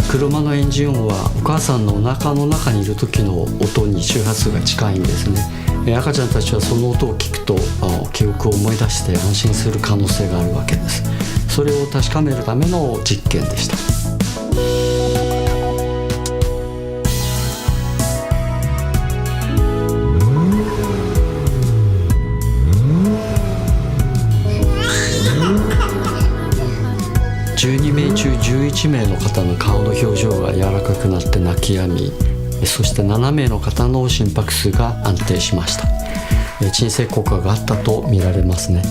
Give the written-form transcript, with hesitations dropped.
車のエンジン音はお母さんのお腹の中にいる時の音に周波数が近いんですね。赤ちゃんたちはその音を聞くと記憶を思い出して安心する可能性があるわけです。それを確かめるための実験でした。12名中11名の方の顔の表情が柔らかくなって泣き止み、そして7名の方の心拍数が安定しました。鎮静効果があったと見られますね。